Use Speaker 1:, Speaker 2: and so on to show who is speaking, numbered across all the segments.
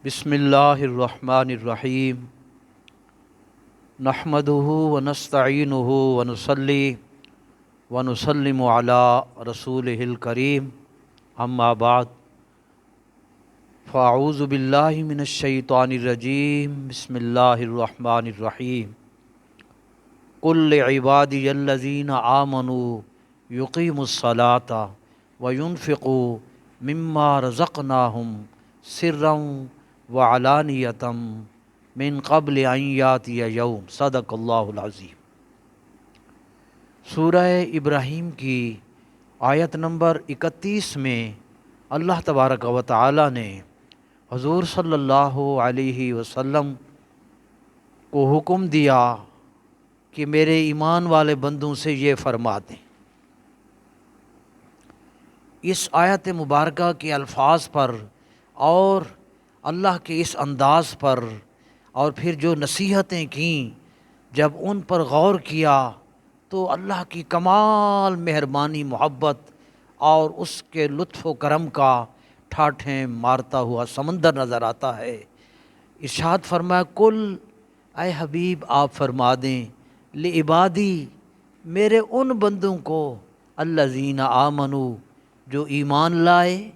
Speaker 1: بسم اللہ الرحمن الرحیم نحمدہ ونستعینہ ونصلی ونسلم علی رسولہ الکریم اما بعد فاعوذ باللہ من الشیطان الرجیم بسم اللہ الرحمن الرحیم قل لعبادی الذین آمنوا یقیموا الصلاۃ وینفقوا مما رزقناہم سرا وعلانیۃ من قبل ان یاتی یوم صدق اللہ العظیم۔ سورہ ابراہیم کی آیت نمبر 31 میں اللہ تبارک و تعالی نے حضور صلی اللہ علیہ وسلم کو حکم دیا کہ میرے ایمان والے بندوں سے یہ فرما دیں۔ اس آیت مبارکہ کے الفاظ پر اور اللہ کے اس انداز پر اور پھر جو نصیحتیں کیں، جب ان پر غور کیا تو اللہ کی کمال مہربانی، محبت اور اس کے لطف و کرم کا ٹھاٹھیں مارتا ہوا سمندر نظر آتا ہے۔ ارشاد فرمایا، کل اے حبیب آپ فرما دیں، لعبادی میرے ان بندوں کو، الذین آمنوا جو ایمان لائے۔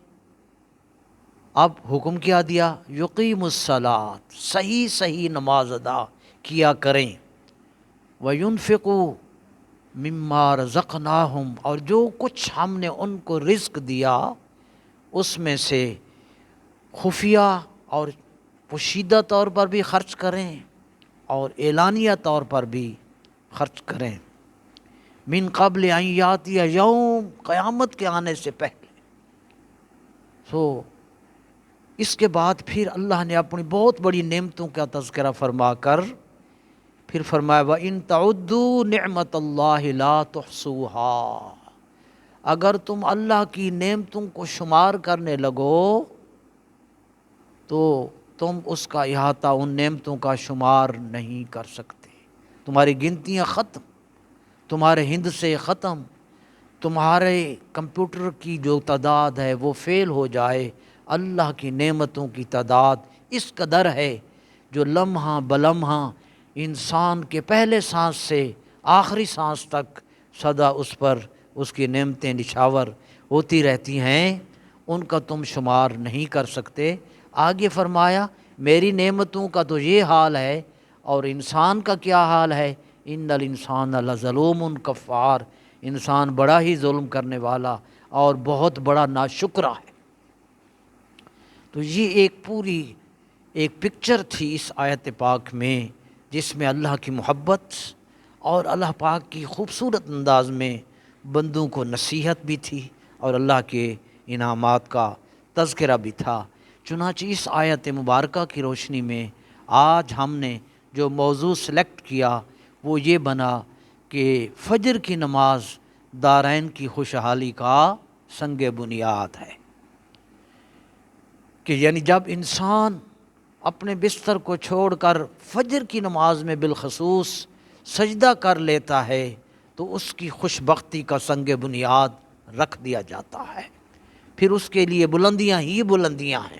Speaker 1: اب حکم کیا دیا، یقیم الصلاۃ صحیح نماز ادا کیا کریں، وینفقوا مما رزقناہم اور جو کچھ ہم نے ان کو رزق دیا اس میں سے خفیہ اور پوشیدہ طور پر بھی خرچ کریں اور اعلانیہ طور پر بھی خرچ کریں، من قبل ان یاتی یوم قیامت کے آنے سے پہلے۔ اس کے بعد پھر اللہ نے اپنی بہت بڑی نعمتوں کا تذکرہ فرما کر پھر فرمایا، وَإِن تَعُدُّوا نِعْمَةَ اللَّهِ لَا تُحْصُوهَا، اگر تم اللہ کی نعمتوں کو شمار کرنے لگو تو تم اس کا احاطہ ان نعمتوں کا شمار نہیں کر سکتے، تمہاری گنتیاں ختم، تمہارے ہند سے ختم، تمہارے کمپیوٹر کی جو تعداد ہے وہ فیل ہو جائے۔ اللہ کی نعمتوں کی تعداد اس قدر ہے جو لمحہ بلمحہ انسان کے پہلے سانس سے آخری سانس تک سدا اس پر اس کی نعمتیں نچھاور ہوتی رہتی ہیں، ان کا تم شمار نہیں کر سکتے۔ آگے فرمایا، میری نعمتوں کا تو یہ حال ہے اور انسان کا کیا حال ہے، ان الانسان لظلوم کفار، انسان بڑا ہی ظلم کرنے والا اور بہت بڑا ناشکرا ہے۔ تو یہ ایک پوری ایک پکچر تھی اس آیت پاک میں، جس میں اللہ کی محبت اور اللہ پاک کی خوبصورت انداز میں بندوں کو نصیحت بھی تھی اور اللہ کے انعامات کا تذکرہ بھی تھا۔ چنانچہ اس آیت مبارکہ کی روشنی میں آج ہم نے جو موضوع سلیکٹ کیا وہ یہ بنا کہ فجر کی نماز دارین کی خوشحالی کا سنگ بنیاد ہے، کہ یعنی جب انسان اپنے بستر کو چھوڑ کر فجر کی نماز میں بالخصوص سجدہ کر لیتا ہے تو اس کی خوش بختی کا سنگ بنیاد رکھ دیا جاتا ہے، پھر اس کے لیے بلندیاں ہی بلندیاں ہیں۔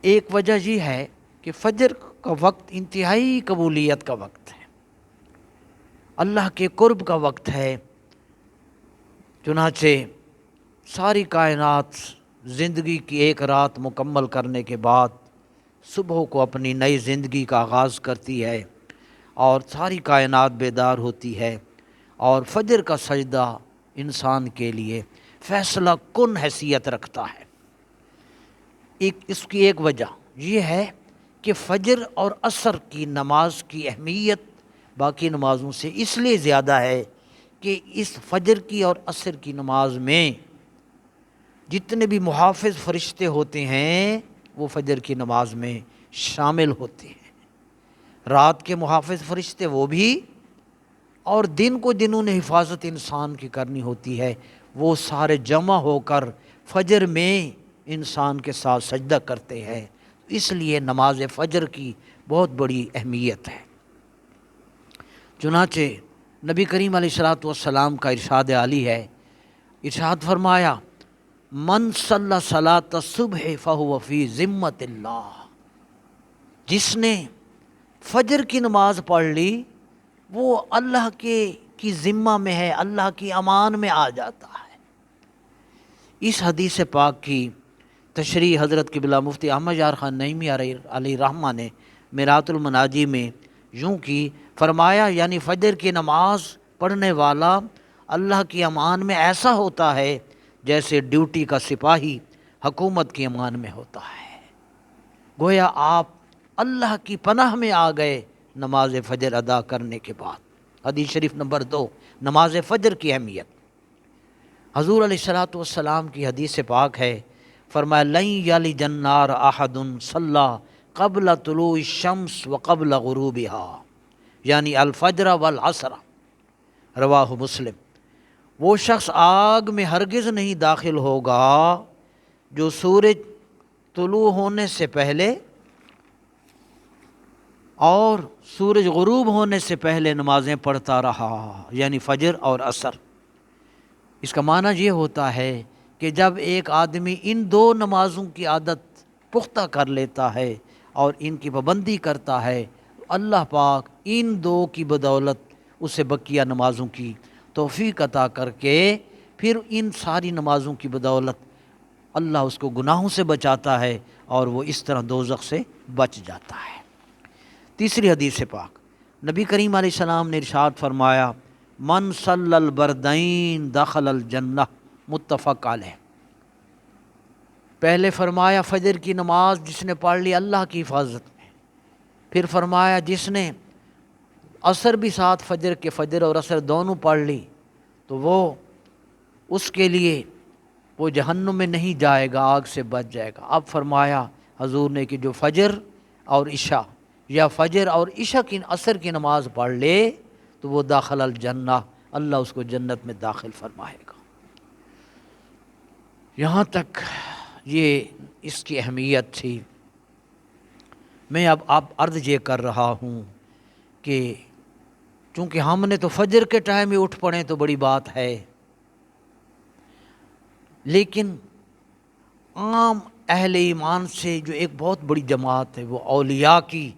Speaker 1: ایک وجہ یہ ہے کہ فجر کا وقت انتہائی قبولیت کا وقت ہے، اللہ کے قرب کا وقت ہے۔ چنانچہ ساری کائنات زندگی کی ایک رات مکمل کرنے کے بعد صبح کو اپنی نئی زندگی کا آغاز کرتی ہے اور ساری کائنات بیدار ہوتی ہے، اور فجر کا سجدہ انسان کے لیے فیصلہ کن حیثیت رکھتا ہے۔ اس کی ایک وجہ یہ ہے کہ فجر اور عصر کی نماز کی اہمیت باقی نمازوں سے اس لیے زیادہ ہے کہ اس فجر کی اور عصر کی نماز میں جتنے بھی محافظ فرشتے ہوتے ہیں وہ فجر کی نماز میں شامل ہوتے ہیں، رات کے محافظ فرشتے وہ بھی، اور دن کو جنہوں نے حفاظت انسان کی کرنی ہوتی ہے وہ سارے جمع ہو کر فجر میں انسان کے ساتھ سجدہ کرتے ہیں۔ اس لیے نماز فجر کی بہت بڑی اہمیت ہے۔ چنانچہ نبی کریم علیہ الصلوۃ والسلام کا ارشاد عالی ہے، ارشاد فرمایا، من صلی صلاۃ الصبح فہو فی ذمۃ اللہ، جس نے فجر کی نماز پڑھ لی وہ اللہ کی ذمہ میں ہے، اللہ کی امان میں آ جاتا ہے۔ اس حدیث پاک کی تشریح حضرت قبلہ مفتی احمد یار خان نعیمی علیہ رحمہ نے میرات المناجی میں یوں کی، فرمایا یعنی فجر کی نماز پڑھنے والا اللہ کی امان میں ایسا ہوتا ہے جیسے ڈیوٹی کا سپاہی حکومت کی امان میں ہوتا ہے۔ گویا آپ اللہ کی پناہ میں آ گئے نماز فجر ادا کرنے کے بعد۔ حدیث شریف نمبر 2، نماز فجر کی اہمیت۔ حضور علیہ الصلوۃ والسلام کی حدیث پاک ہے، فرمایا لن یلج النار احد صلی قبل طلوع الشمس وقبل غروبها، یعنی الفجر والعصر، رواہ مسلم۔ وہ شخص آگ میں ہرگز نہیں داخل ہوگا جو سورج طلوع ہونے سے پہلے اور سورج غروب ہونے سے پہلے نمازیں پڑھتا رہا، یعنی فجر اور عصر۔ اس کا معنی یہ ہوتا ہے کہ جب ایک آدمی ان دو نمازوں کی عادت پختہ کر لیتا ہے اور ان کی پابندی کرتا ہے، اللہ پاک ان دو کی بدولت اسے بقیہ نمازوں کی توفیق عطا کر کے پھر ان ساری نمازوں کی بدولت اللہ اس کو گناہوں سے بچاتا ہے اور وہ اس طرح دوزخ سے بچ جاتا ہے۔ تیسری حدیث پاک، نبی کریم علیہ السلام نے ارشاد فرمایا من صلی البردین دخل الجنہ، متفق علیہ۔ پہلے فرمایا فجر کی نماز جس نے پڑھ لی اللہ کی حفاظت میں، پھر فرمایا جس نے عصر بھی ساتھ فجر اور عصر دونوں پڑھ لی تو وہ اس کے لیے وہ جہنم میں نہیں جائے گا، آگ سے بچ جائے گا۔ اب فرمایا حضور نے کہ جو فجر اور عشاء یا فجر اور عشاء کی عصر کی نماز پڑھ لے تو وہ داخل الجنہ، اللہ اس کو جنت میں داخل فرمائے گا۔ یہاں تک یہ اس کی اہمیت تھی۔ میں اب عرض یہ کر رہا ہوں کہ چونکہ ہم نے تو فجر کے ٹائم میں اٹھ پڑیں تو بڑی بات ہے، لیکن عام اہل ایمان سے جو ایک بہت بڑی جماعت ہے وہ اولیاء کی،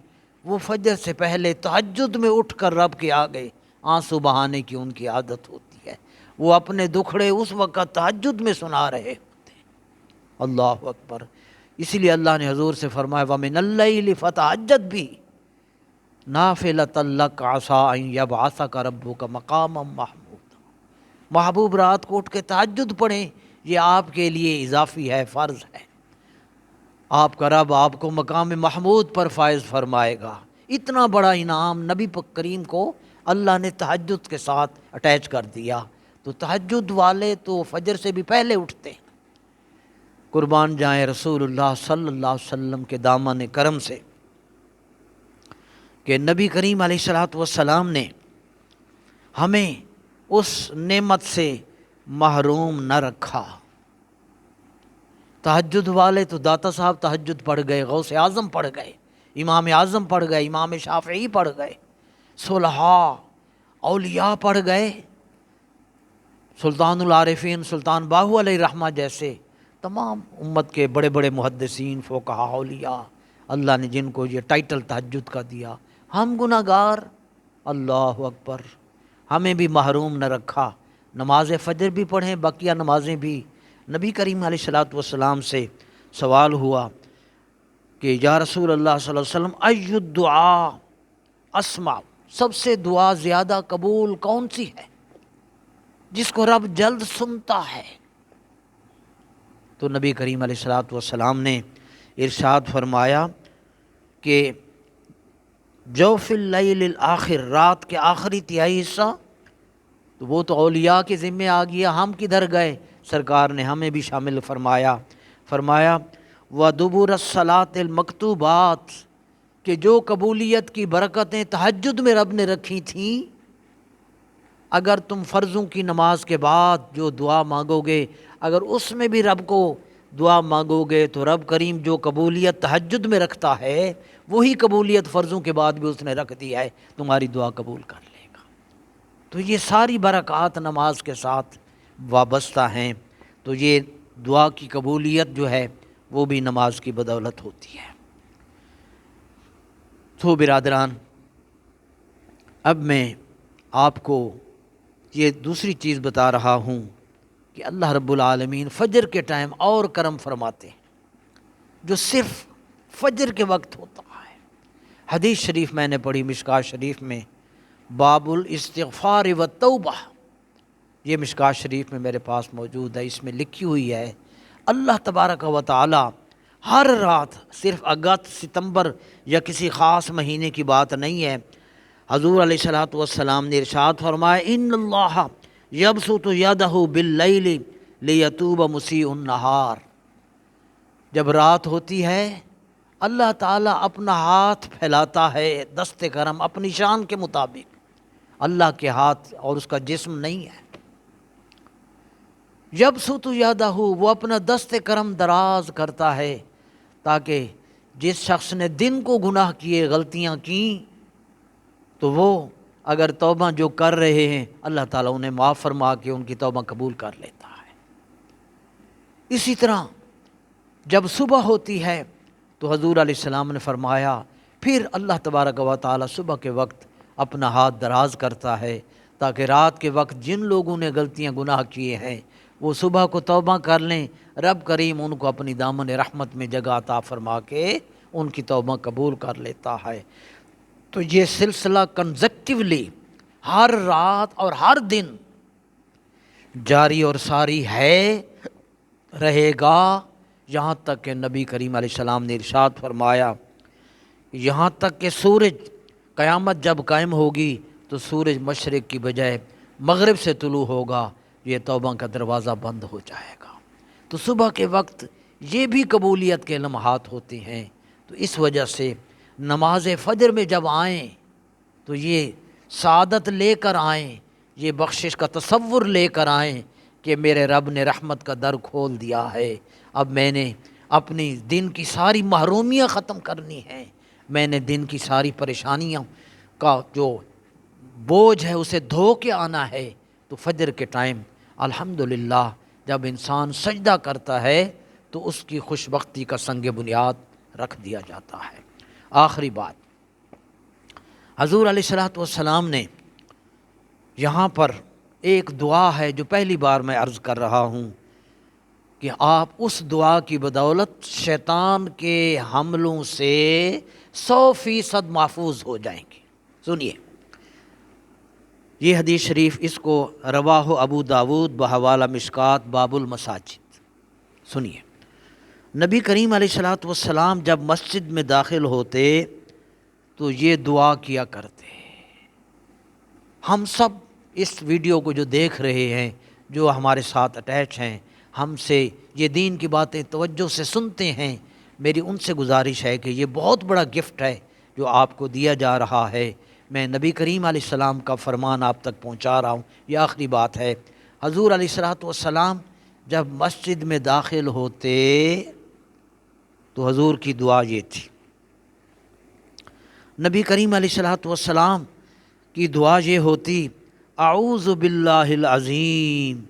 Speaker 1: وہ فجر سے پہلے تہجد میں اٹھ کر رب کے آگے آنسو بہانے کی ان کی عادت ہوتی ہے۔ وہ اپنے دکھڑے اس وقت تہجد میں سنا رہے ہوتے ہیں۔ اللہ اکبر۔ اسی لیے اللہ نے حضور سے فرمایا وَمِنَ اللَّيْلِ فَتَہجد بِهِ نَافِلَةً لَكَ عَسَىٰ أَن يَبْعَثَكَ رَبُّكَ مَقَامًا مَحْمُودًا۔ محبوب رات کو اٹھ کے تہجد پڑھیں، یہ آپ کے لیے اضافی ہے، فرض ہے۔ آپ کا رب آپ کو مقام محمود پر فائز فرمائے گا۔ اتنا بڑا انعام نبی کریم کو اللہ نے تہجد کے ساتھ اٹیچ کر دیا، تو تہجد والے تو فجر سے بھی پہلے اٹھتے ہیں۔ قربان جائیں رسول اللہ صلی اللہ علیہ وسلم کے دامن کرم سے کہ نبی کریم علیہ الصلوۃ والسلام نے ہمیں اس نعمت سے محروم نہ رکھا۔ تہجد والے تو داتا صاحب تہجد پڑھ گئے، غوث اعظم پڑھ گئے، امام اعظم پڑھ گئے، امام شافعی پڑھ گئے، صلحاء اولیاء پڑھ گئے، سلطان العارفین سلطان باہو علیہ رحمہ جیسے تمام امت کے بڑے بڑے محدثین فقہاء اولیاء، اللہ نے جن کو یہ ٹائٹل تہجد کا دیا۔ ہم گناہ گار، اللہ اکبر، ہمیں بھی محروم نہ رکھا۔ نماز فجر بھی پڑھیں، بقیہ نمازیں بھی۔ نبی کریم علیہ الصلوۃ والسلام سے سوال ہوا کہ یا رسول اللہ صلی اللہ علیہ وسلم ای الدعاء اسمع، سب سے دعا زیادہ قبول کون سی ہے جس کو رب جلد سنتا ہے؟ تو نبی کریم علیہ الصلوۃ والسلام نے ارشاد فرمایا کہ جوف اللیل الآخر، رات کے آخری تہائی حصہ، تو وہ تو اولیاء کے ذمے آ گیا، ہم کدھر گئے؟ سرکار نے ہمیں بھی شامل فرمایا وَدُبُرَ الصَّلَاةِ الْمَكْتُوبَاتِ، کہ جو قبولیت کی برکتیں تہجد میں رب نے رکھی تھیں، اگر تم فرضوں کی نماز کے بعد جو دعا مانگو گے، اگر اس میں بھی رب کو دعا مانگو گے تو رب کریم جو قبولیت تہجد میں رکھتا ہے وہی قبولیت فرضوں کے بعد بھی اس نے رکھ دی ہے، تمہاری دعا قبول کر لے گا۔ تو یہ ساری برکات نماز کے ساتھ وابستہ ہیں۔ تو یہ دعا کی قبولیت جو ہے وہ بھی نماز کی بدولت ہوتی ہے۔ تو برادران، اب میں آپ کو یہ دوسری چیز بتا رہا ہوں کہ اللہ رب العالمین فجر کے ٹائم اور کرم فرماتے ہیں، جو صرف فجر کے وقت ہوتا ہے۔ حدیث شریف میں نے پڑھی مشکوٰۃ شریف میں، باب الاستغفار والتوبہ، یہ مشکوٰۃ شریف میں میرے پاس موجود ہے، اس میں لکھی ہوئی ہے اللہ تبارک و تعالی ہر رات، صرف اگست ستمبر یا کسی خاص مہینے کی بات نہیں ہے، حضور علیہ الصلوۃ والسلام نے ارشاد فرمایا ان اللہ یبسط یدہ باللیل لیتوب مسیء النہار، جب رات ہوتی ہے اللہ تعالیٰ اپنا ہاتھ پھیلاتا ہے دست کرم اپنی شان کے مطابق، اللہ کے ہاتھ اور اس کا جسم نہیں ہے، یبسط یدہ، وہ اپنا دست کرم دراز کرتا ہے تاکہ جس شخص نے دن کو گناہ کیے، غلطیاں کیں، تو وہ اگر توبہ جو کر رہے ہیں اللہ تعالیٰ انہیں معاف فرما کے ان کی توبہ قبول کر لیتا ہے۔ اسی طرح جب صبح ہوتی ہے تو حضور علیہ السلام نے فرمایا پھر اللہ تبارک و تعالیٰ صبح کے وقت اپنا ہاتھ دراز کرتا ہے تاکہ رات کے وقت جن لوگوں نے غلطیاں گناہ کیے ہیں وہ صبح کو توبہ کر لیں، رب کریم ان کو اپنی دامن رحمت میں جگہ عطا فرما کے ان کی توبہ قبول کر لیتا ہے۔ تو یہ سلسلہ کنزیکٹیولی ہر رات اور ہر دن جاری اور ساری ہے، رہے گا، یہاں تک کہ نبی کریم علیہ السلام نے ارشاد فرمایا یہاں تک کہ سورج، قیامت جب قائم ہوگی تو سورج مشرق کی بجائے مغرب سے طلوع ہوگا، یہ توبہ کا دروازہ بند ہو جائے گا۔ تو صبح کے وقت یہ بھی قبولیت کے لمحات ہوتے ہیں، تو اس وجہ سے نماز فجر میں جب آئیں تو یہ سعادت لے کر آئیں، یہ بخشش کا تصور لے کر آئیں کہ میرے رب نے رحمت کا در کھول دیا ہے، اب میں نے اپنی دن کی ساری محرومیاں ختم کرنی ہیں، میں نے دن کی ساری پریشانیاں کا جو بوجھ ہے اسے دھو کے آنا ہے۔ تو فجر کے ٹائم الحمدللہ جب انسان سجدہ کرتا ہے تو اس کی خوش بختی کا سنگ بنیاد رکھ دیا جاتا ہے۔ آخری بات، حضور علیہ الصلوۃ والسلام نے یہاں پر ایک دعا ہے جو پہلی بار میں عرض کر رہا ہوں کہ آپ اس دعا کی بدولت شیطان کے حملوں سے 100% محفوظ ہو جائیں گے۔ سنیے یہ حدیث شریف، اس کو رواہ ابو داود بحوالہ مشکوٰۃ باب المساجد۔ سنیے نبی کریم علیہ الصلوۃ والسلام جب مسجد میں داخل ہوتے تو یہ دعا کیا کرتے۔ ہم سب اس ویڈیو کو جو دیکھ رہے ہیں، جو ہمارے ساتھ اٹیچ ہیں، ہم سے یہ دین کی باتیں توجہ سے سنتے ہیں، میری ان سے گزارش ہے کہ یہ بہت بڑا گفٹ ہے جو آپ کو دیا جا رہا ہے۔ میں نبی کریم علیہ السلام کا فرمان آپ تک پہنچا رہا ہوں۔ یہ آخری بات ہے، حضور علیہ الصلوۃ والسلام جب مسجد میں داخل ہوتے تو حضور کی دعا یہ تھی، نبی کریم علیہ الصلوۃ والسلام کی دعا یہ ہوتی اعوذ باللہ العظیم،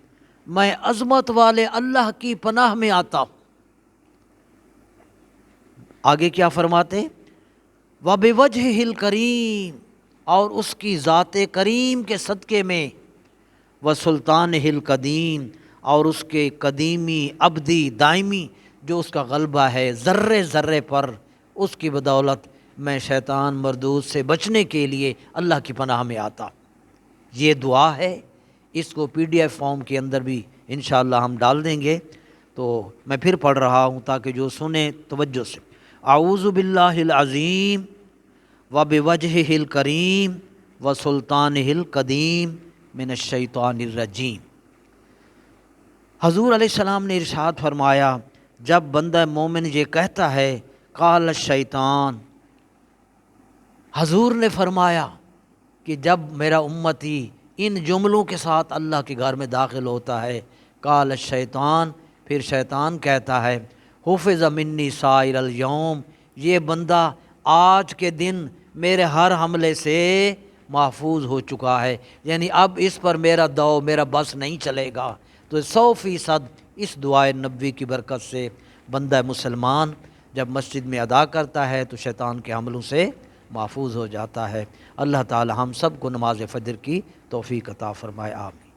Speaker 1: میں عظمت والے اللہ کی پناہ میں آتا ہوں۔ آگے کیا فرماتے؟ وَبِوَجْهِهِ الْكَرِيمِ، اور اس کی ذات کریم کے صدقے میں، وَسُلْطَانِهِ الْقَدِيمِ، اور اس کے قدیمی ابدی دائمی جو اس کا غلبہ ہے ذرے ذرے پر، اس کی بدولت میں شیطان مردود سے بچنے کے لیے اللہ کی پناہ میں آتا۔ یہ دعا ہے، اس کو PDF فارم کے اندر بھی انشاءاللہ ہم ڈال دیں گے، تو میں پھر پڑھ رہا ہوں تاکہ جو سنیں توجہ سے۔ اعوذ باللہ العظیم وبوجہہ الکریم وسلطانہ القدیم من الشیطان الرجیم۔ حضور علیہ السلام نے ارشاد فرمایا جب بندہ مومن یہ کہتا ہے قال الشیطان، حضور نے فرمایا کہ جب میرا امتی ان جملوں کے ساتھ اللہ کے گھر میں داخل ہوتا ہے، قال الشیطان، پھر شیطان کہتا ہے حفظ منی سائر الیوم، یہ بندہ آج کے دن میرے ہر حملے سے محفوظ ہو چکا ہے، یعنی اب اس پر میرا دو میرا بس نہیں چلے گا۔ تو 100% اس دعائے نبوی کی برکت سے بندہ مسلمان جب مسجد میں ادا کرتا ہے تو شیطان کے حملوں سے محفوظ ہو جاتا ہے۔ اللہ تعالی ہم سب کو نماز فجر کی توفیق عطا فرمائے، آمین۔